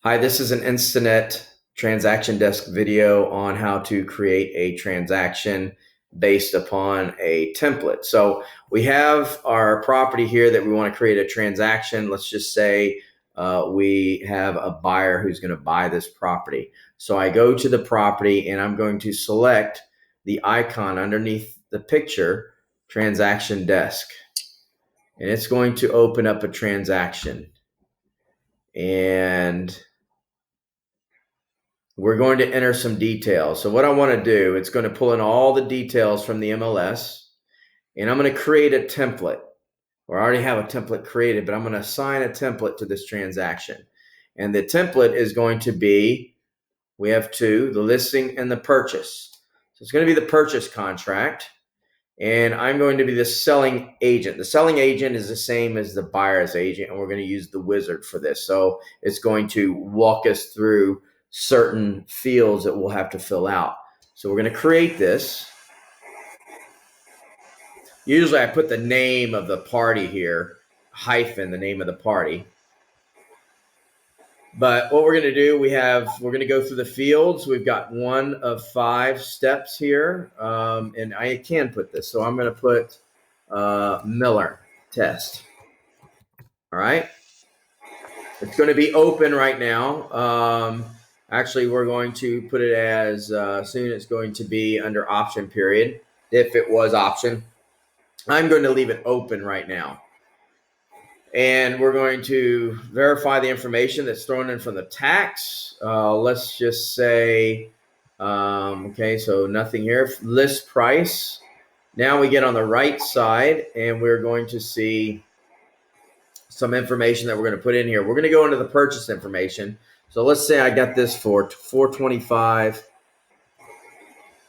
Hi, this is an Instinet transaction desk video on how to create a transaction based upon a template. So we have our property here that we want to create a transaction. Let's just say we have a buyer who's going to buy this property. So I go to the property and I'm going to select the icon underneath the picture, transaction desk. And it's going to open up a transaction. And we're going to enter some details. So what I want to do, it's going to pull in all the details from the MLS, and I'm going to create a template. Or I already have a template created, but I'm going to assign a template to this transaction. And the template is going to be, we have two, the listing and the purchase. So it's going to be the purchase contract, and I'm going to be the selling agent. The selling agent is the same as the buyer's agent, and we're going to use the wizard for this. So it's going to walk us through certain fields that we'll have to fill out. So we're going to create this. Usually I put the name of the party here, hyphen the name of the party. But what we're going to do, we're going to go through the fields. We've got one of 5 steps here, and I can put this. So I'm going to put Miller test. All right. It's going to be open right now. Actually, we're going to put it as soon it's going to be under option period, if it was option. I'm going to leave it open right now. And we're going to verify the information that's thrown in from the tax. Let's just say, okay, so nothing here. List price. Now we get on the right side, and we're going to see some information that we're going to put in here. We're going to go into the purchase information. So let's say I got this for $425.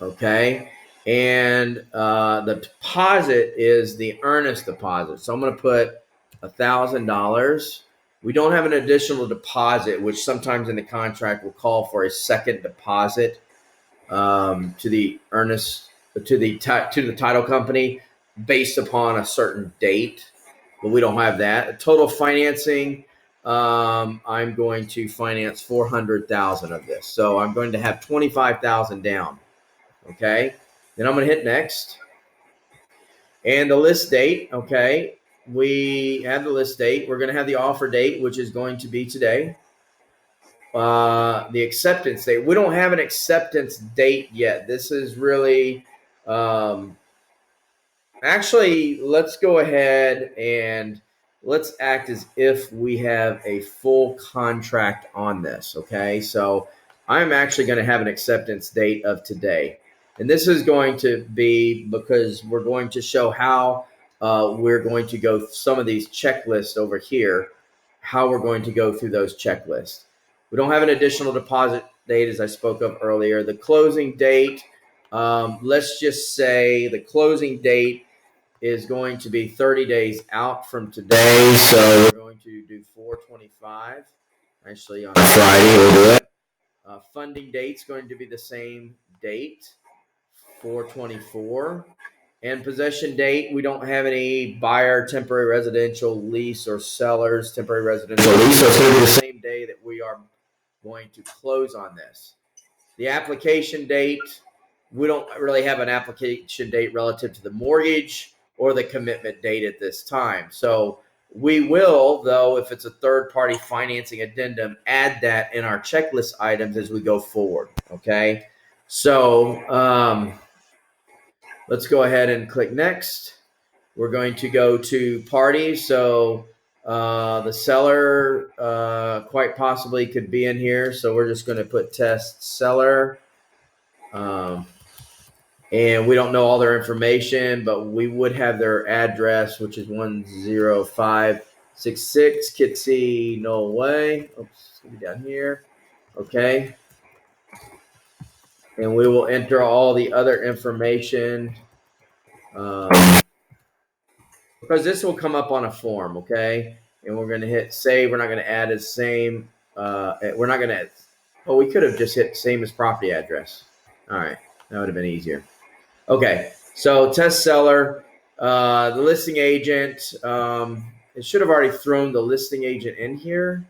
Okay. And the deposit is the earnest deposit. So I'm going to put $1,000. We don't have an additional deposit, which sometimes in the contract will call for a second deposit to the earnest to the title company based upon a certain date, but we don't have that. Total financing, I'm going to finance 400,000 of this, so I'm going to have 25,000 down. Okay, then I'm going to hit next, and the list date. Okay, we have the list date. We're going to have the offer date, which is going to be today. The acceptance date. We don't have an acceptance date yet. This is really, actually, let's go ahead and let's act as if we have a full contract on this. Okay, so I'm actually going to have an acceptance date of today. And this is going to be because we're going to show how we're going to go some of these checklists over here, how we're going to go through those checklists. We don't have an additional deposit date, as I spoke of earlier. The closing date, let's just say the closing date is going to be 30 days out from today. So we're going to do 4/25. Actually, on Friday, we'll do it. Funding date's going to be the same date, 4/24. And possession date, we don't have any buyer, temporary residential lease, or sellers, temporary residential lease. So it's going to be the same day that we are going to close on this. The application date, we don't really have an application date relative to the mortgage or the commitment date at this time. So we will, though, if it's a third-party financing addendum, add that in our checklist items as we go forward. Okay, so let's go ahead and click next. We're going to go to parties. So the seller quite possibly could be in here. So we're just going to put test seller. And we don't know all their information, but we would have their address, which is 10566 Kitsy, Norway. Oops, it's going to be down here. Okay. And we will enter all the other information. Because this will come up on a form, okay? And we're going to hit save. We're not going to add the same. We're not going to. Oh, we could have just hit same as property address. All right, that would have been easier. Okay, so test seller, the listing agent. It should have already thrown the listing agent in here.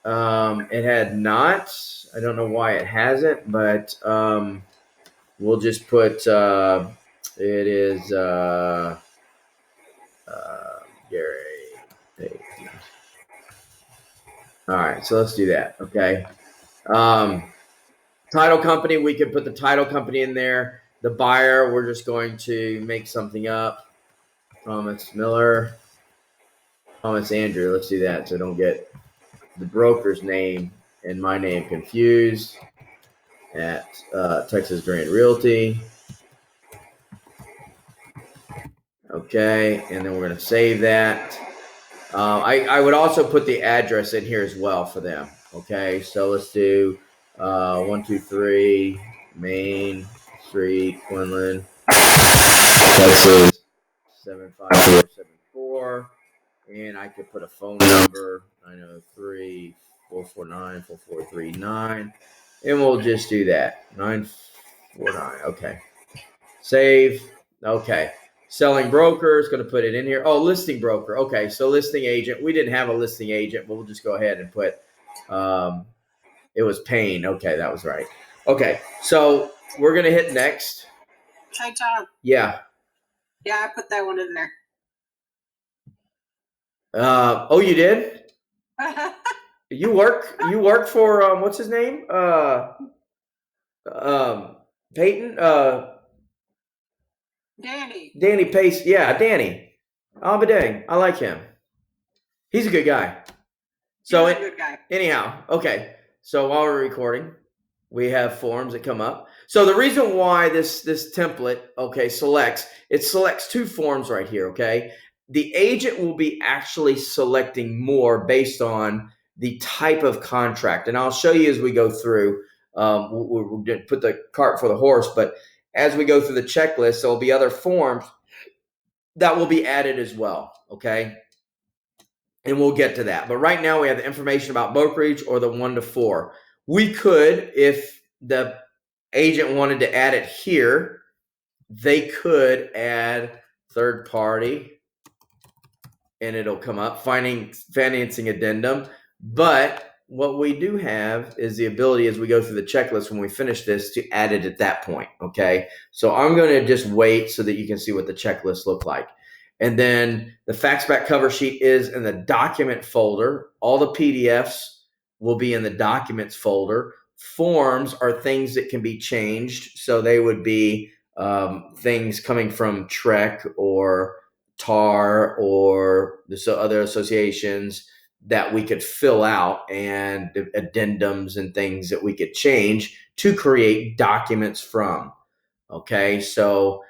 It had not. I don't know why it hasn't, but we'll just put it is Gary Payton. All right, so let's do that. Okay. Title company, we could put the title company in there. The buyer, we're just going to make something up. Thomas Miller, Thomas Andrew. Let's do that so don't get the broker's name and my name confused. At Texas Grand Realty. Okay, and then we're going to save that. I would also put the address in here as well for them. Okay, so let's do 123 Main Street, Quinlan, Texas 75474. And I could put a phone number 903-449-4439. And we'll just do that. 949. Okay. Save. Okay. Selling broker is going to put it in here. Oh, listing broker. Okay. So listing agent. We didn't have a listing agent, but we'll just go ahead and put it was Payne. Okay, that was right. Okay. So we're going to hit next. Hi, Tom. Yeah. Yeah, I put that one in there. Oh, you did? You work for what's his name? Peyton? Danny Pace. Yeah, Danny. Oh, dang. I like him. He's a good guy. So He's a good guy. Anyhow, okay. So while we're recording, we have forms that come up. So the reason why this template, okay, selects two forms right here, okay? The agent will be actually selecting more based on the type of contract. And I'll show you as we go through. We'll put the cart before the horse, but as we go through the checklist, there'll be other forms that will be added as well, okay? And we'll get to that. But right now we have the information about brokerage or the 1 to 4. We could, if the agent wanted to add it here, they could add third party and it'll come up, financing addendum. But what we do have is the ability as we go through the checklist when we finish this to add it at that point, okay? So I'm going to just wait so that you can see what the checklist look like. And then the faxback cover sheet is in the document folder. All the PDFs will be in the documents folder. Forms are things that can be changed. So they would be things coming from TREC or TAR or the other associations that we could fill out, and addendums and things that we could change to create documents from. Okay, so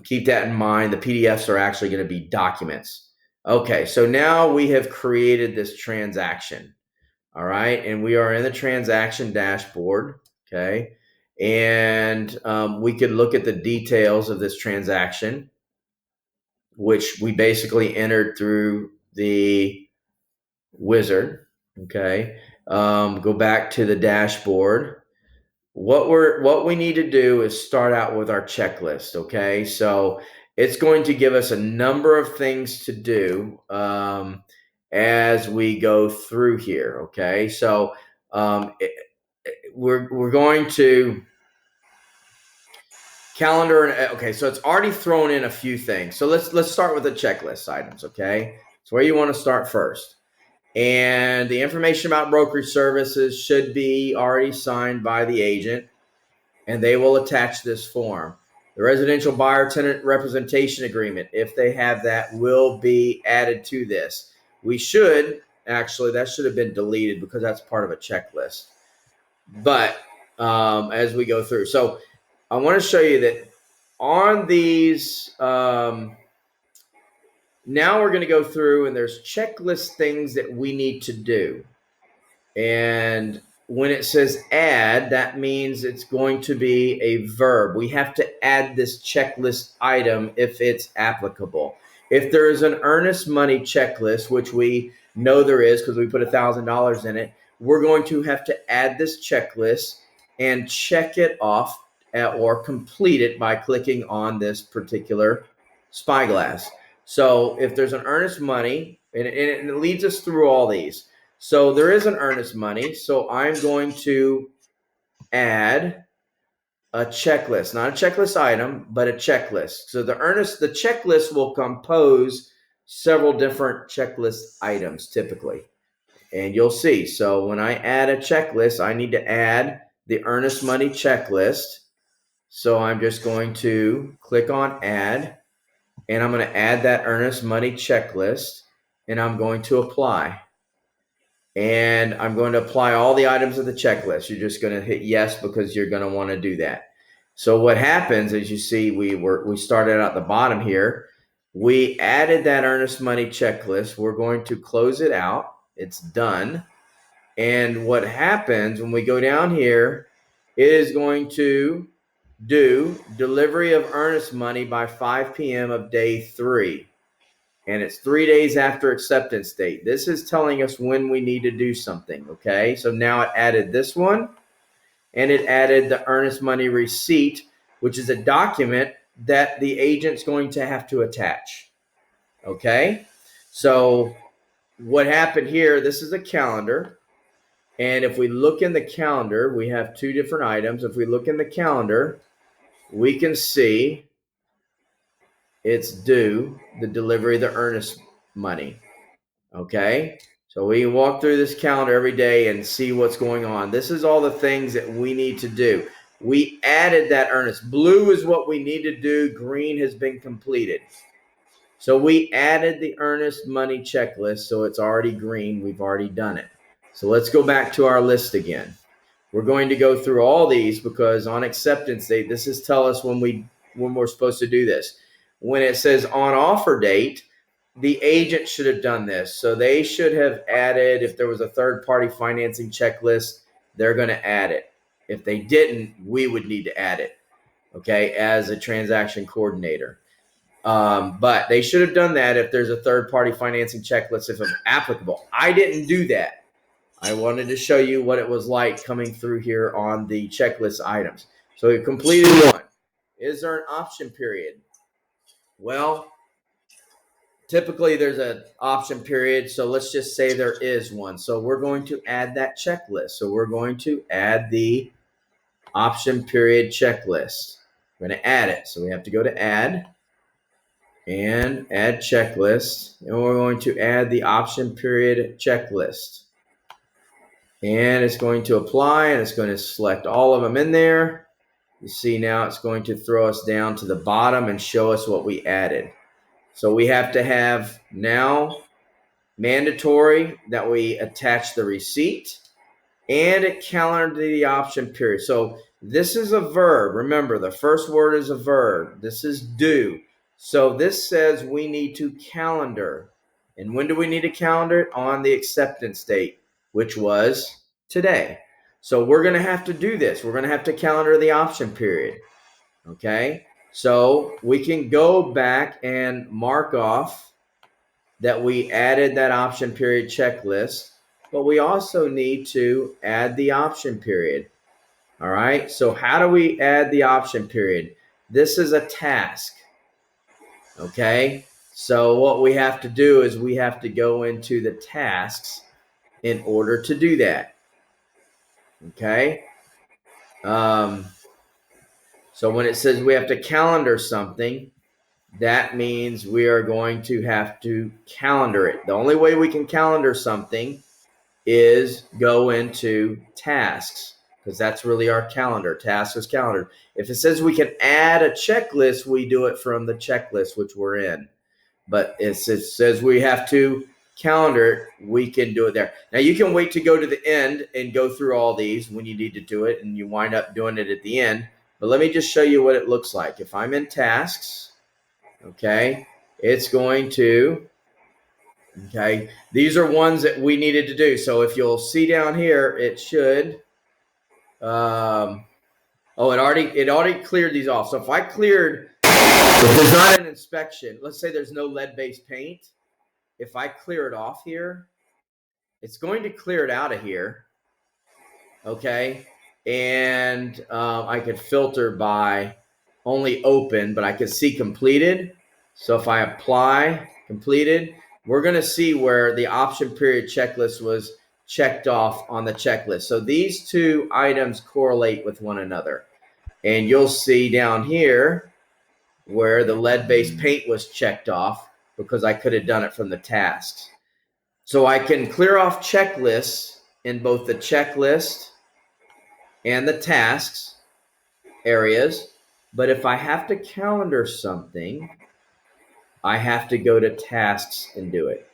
keep that in mind. The PDFs are actually going to be documents. Okay, so now we have created this transaction. All right, and we are in the transaction dashboard. Okay, and we could look at the details of this transaction, which we basically entered through the wizard. Okay, go back to the dashboard. What we need to do is start out with our checklist. Okay, so it's going to give us a number of things to do as we go through here. Okay, so we're going to calendar. Okay, so it's already thrown in a few things. So let's start with the checklist items. Okay, so where you want to start first. And the information about brokerage services should be already signed by the agent, and they will attach this form. The residential buyer tenant representation agreement, if they have that, will be added to this. We should, actually, that should have been deleted because that's part of a checklist. But as we go through, so I want to show you that on these, now we're going to go through and there's checklist things that we need to do. And when it says add, that means it's going to be a verb. We have to add this checklist item if it's applicable. If there is an earnest money checklist, which we know there is because we put $1,000 in it, we're going to have to add this checklist and check it off or complete it by clicking on this particular spyglass. So if there's an earnest money, and it leads us through all these. So there is an earnest money. So I'm going to add a checklist, not a checklist item, but a checklist. So the checklist will compose several different checklist items typically. And you'll see. So when I add a checklist, I need to add the earnest money checklist. So I'm just going to click on add, and I'm going to add that earnest money checklist, and I'm going to apply. And I'm going to apply all the items of the checklist. You're just going to hit yes because you're going to want to do that. So what happens, as you see, we started at the bottom here. We added that earnest money checklist. We're going to close it out. It's done. And what happens when we go down here, it is going to do delivery of earnest money by 5 p.m. of day 3. And it's 3 days after acceptance date. This is telling us when we need to do something, okay? So now it added this one, and it added the earnest money receipt, which is a document that the agent's going to have to attach, okay? So what happened here, this is a calendar, and if we look in the calendar, we have 2 different items. If we look in the calendar, we can see it's due the delivery of the earnest money. Okay, so we can walk through this calendar every day and see what's going on. This is all the things that we need to do. We added that earnest. Blue is what we need to do. Green has been completed. So we added the earnest money checklist, so it's already green. We've already done it. So let's go back to our list again. We're going to go through all these because on acceptance date, this is tell us when we're supposed to do this. When it says on offer date, the agent should have done this. So they should have added, if there was a third-party financing checklist, they're going to add it. If they didn't, we would need to add it, okay, as a transaction coordinator. But they should have done that if there's a third-party financing checklist, if it's applicable. I didn't do that. I wanted to show you what it was like coming through here on the checklist items. So we completed one. Is there an option period? Well, typically there's an option period, so let's just say there is one. So we're going to add that checklist. So we're going to add the option period checklist. We're going to add it. So we have to go to add and add checklist, and we're going to add the option period checklist. And it's going to apply, and it's going to select all of them in there. You see now it's going to throw us down to the bottom and show us what we added. So we have to have now mandatory that we attach the receipt and a calendar the option period. So this is a verb. Remember, the first word is a verb. This is due. So this says we need to calendar. And when do we need to calendar it? On the acceptance date, which was today. So we're going to have to do this. We're going to have to calendar the option period. Okay? So we can go back and mark off that we added that option period checklist, but we also need to add the option period. All right? So how do we add the option period? This is a task. Okay? So what we have to do is we have to go into the tasks in order to do that. Okay? So when it says we have to calendar something, that means we are going to have to calendar it. The only way we can calendar something is go into tasks, because that's really our calendar. Task is calendar. If it says we can add a checklist, we do it from the checklist, which we're in. But it says we have to calendar it, we can do it there. Now you can wait to go to the end and go through all these when you need to do it, and you wind up doing it at the end. But let me just show you what it looks like. If I'm in tasks, okay, it's going to, okay, these are ones that we needed to do. So if you'll see down here, it should, it already cleared these off. So if I cleared, if there's not an inspection, let's say there's no lead-based paint, if I clear it off here, it's going to clear it out of here, okay? And I could filter by only open, but I could see completed. So if I apply completed, we're going to see where the option period checklist was checked off on the checklist. So these two items correlate with one another. And you'll see down here where the lead-based paint was checked off because I could have done it from the tasks. So I can clear off checklists in both the checklist and the tasks areas. But if I have to calendar something, I have to go to tasks and do it.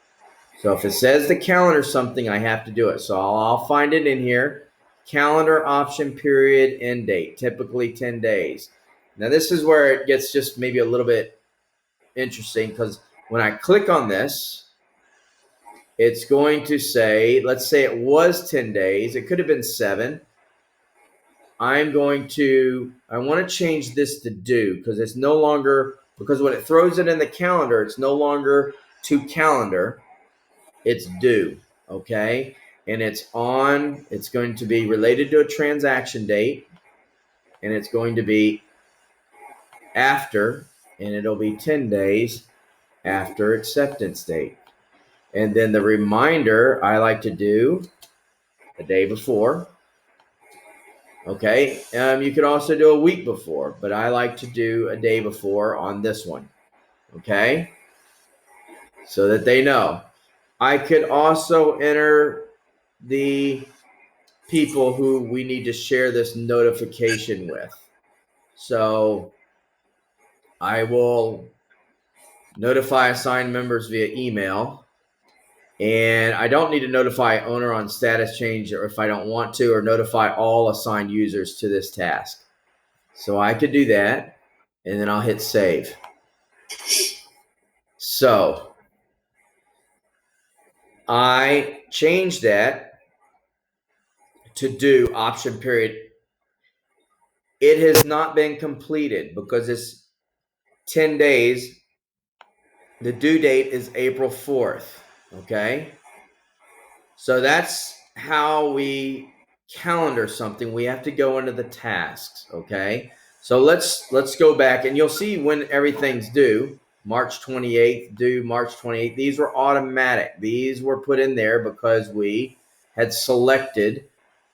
So if it says to calendar something, I have to do it. So I'll find it in here. Calendar option period end date, typically 10 days. Now this is where it gets just maybe a little bit interesting, because when I click on this, it's going to say, let's say it was 10 days. It could have been 7. I want to change this to due, because it's no longer, because when it throws it in the calendar, it's no longer to calendar, it's due, okay? And it's going to be related to a transaction date, and it's going to be after, and it'll be 10 days after acceptance date. And then the reminder I like to do the day before. Okay, you could also do a week before, but I like to do a day before on this one. Okay, so that they know. I could also enter the people who we need to share this notification with. So I will notify assigned members via email. And I don't need to notify owner on status change, or if I don't want to, or notify all assigned users to this task. So I could do that, and then I'll hit save. So I changed that to do option period. It has not been completed because it's 10 days. The due date is April 4th. Okay. So that's how we calendar something. We have to go into the tasks. Okay. So let's go back, and you'll see when everything's due. March 28th, due March 28th. These were automatic. These were put in there because we had selected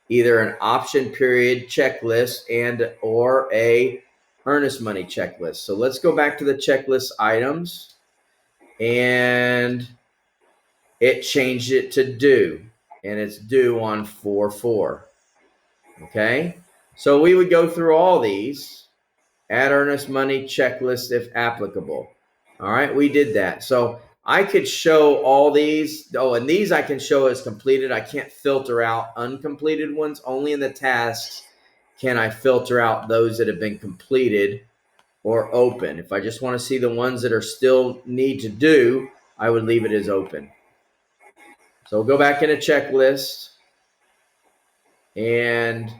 either an option period checklist and or a earnest money checklist. So let's go back to the checklist items, and it changed it to due, and it's due on 4/4. Okay, so we would go through all these, add earnest money checklist if applicable. All right, we did that. So I could show all these. Oh, and these I can show as completed. I can't filter out uncompleted ones. Only in the tasks can I filter out those that have been completed or open. If I just want to see the ones that are still need to do, I would leave it as open. So we'll go back in a checklist, and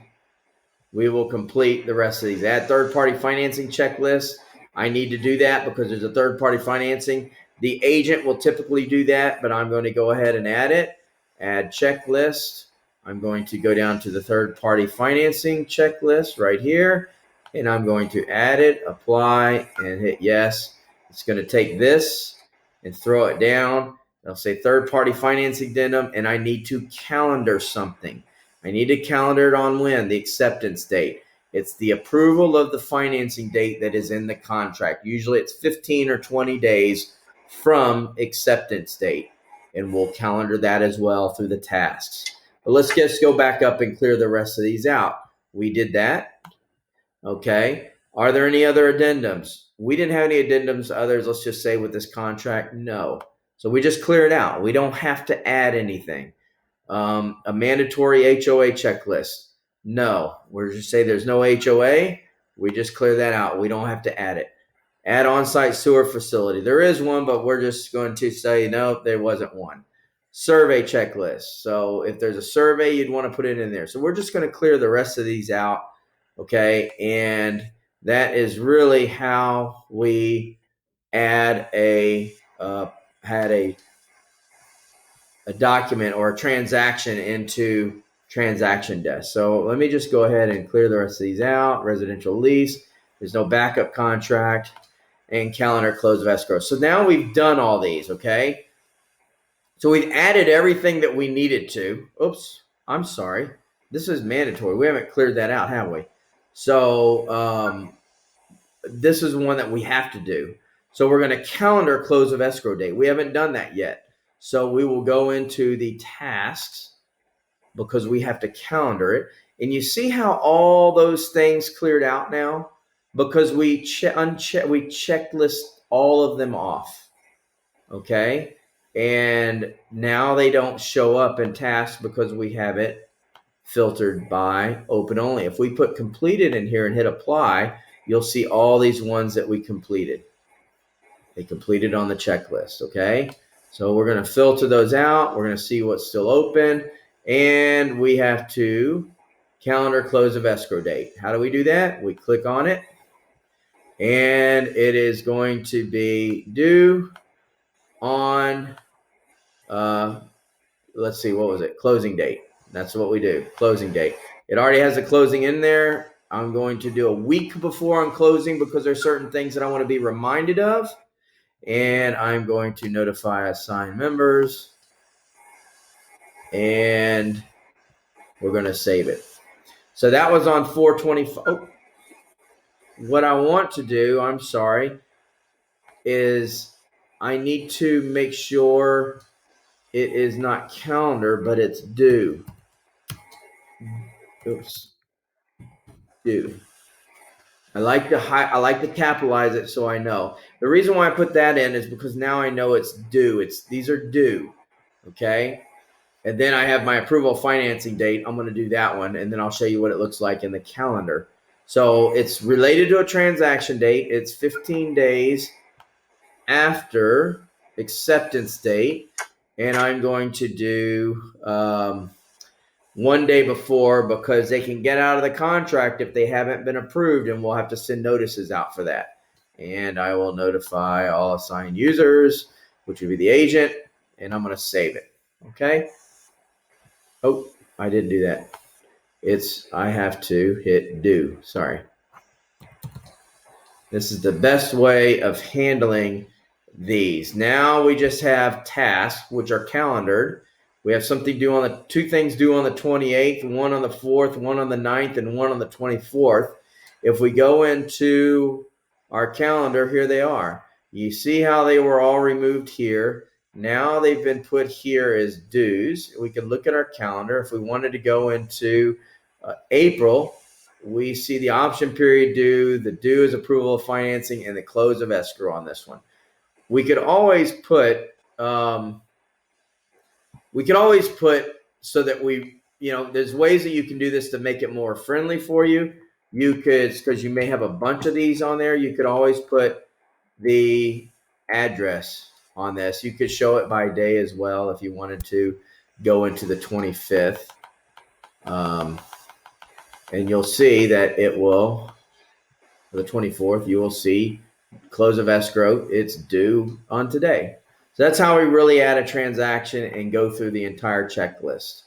we will complete the rest of these. Add third-party financing checklist. I need to do that because there's a third-party financing. The agent will typically do that, but I'm going to go ahead and add it. Add checklist. I'm going to go down to the third-party financing checklist right here, and I'm going to add it, apply, and hit yes. It's going to take this and throw it down. It'll say third-party financing addendum, and I need to calendar something. I need to calendar it on when? The acceptance date. It's the approval of the financing date that is in the contract. Usually it's 15 or 20 days from acceptance date, and we'll calendar that as well through the tasks. But let's just go back up and clear the rest of these out. We did that. Okay. Are there any other addendums? We didn't have any addendums others, let's just say, with this contract. No. So we just clear it out. We don't have to add anything. A mandatory HOA checklist. No, we're just say there's no HOA. We just clear that out. We don't have to add it. Add on-site sewer facility. There is one, but we're just going to say, no, there wasn't one. Survey checklist. So if there's a survey, you'd want to put it in there. So we're just going to clear the rest of these out. Okay. And that is really how we add a document or a transaction into TransactionDesk. So let me just go ahead and clear the rest of these out. Residential lease, there's no backup contract, and calendar close of escrow. So now we've done all these, okay? So we've added everything that we needed to. Oops, I'm sorry. This is mandatory. We haven't cleared that out, have we? So this is one that we have to do. So we're going to calendar close of escrow date. We haven't done that yet. So we will go into the tasks because we have to calendar it. And you see how all those things cleared out now? Because we checklist all of them off. Okay. And now they don't show up in tasks because we have it filtered by open only. If we put completed in here and hit apply, you'll see all these ones that we completed. They completed on the checklist. Okay. So we're going to filter those out. We're going to see what's still open. And we have to calendar close of escrow date. How do we do that? We click on it. And it is going to be due on, let's see, what was it? Closing date. That's what we do. Closing date. It already has a closing in there. I'm going to do a week before I'm closing because there's certain things that I want to be reminded of. And I'm going to notify assigned members. And we're going to save it. So that was on 4/25. Oh, what I want to do, I'm sorry, is I need to make sure it is not calendar, but it's due. Oops. Due. I like to capitalize it so I know. The reason why I put that in is because now I know it's due. These are due. Okay. And then I have my approval financing date. I'm going to do that one. And then I'll show you what it looks like in the calendar. So it's related to a transaction date. It's 15 days after acceptance date. And I'm going to do 1 day before because they can get out of the contract if they haven't been approved, and we'll have to send notices out for that. And I will notify all assigned users, which would be the agent, and I'm going to save it. Okay. Oh, I didn't do that. I have to hit do. Sorry. This is the best way of handling these. Now we just have tasks, which are calendared. We have something due on two things due on the 28th, one on the 4th, one on the 9th, and one on the 24th. If we go into our calendar, here they are. You see how they were all removed here. Now they've been put here as dues. We can look at our calendar. If we wanted to go into April, we see the option period due, the due is approval of financing, and the close of escrow on this one. We could always put so that there's ways that you can do this to make it more friendly for you. You could, because you may have a bunch of these on there, you could always put the address on this. You could show it by day as well if you wanted to go into the 25th. And you'll see that it will, for the 24th, you will see close of escrow. It's due on today. So that's how we really add a transaction and go through the entire checklist.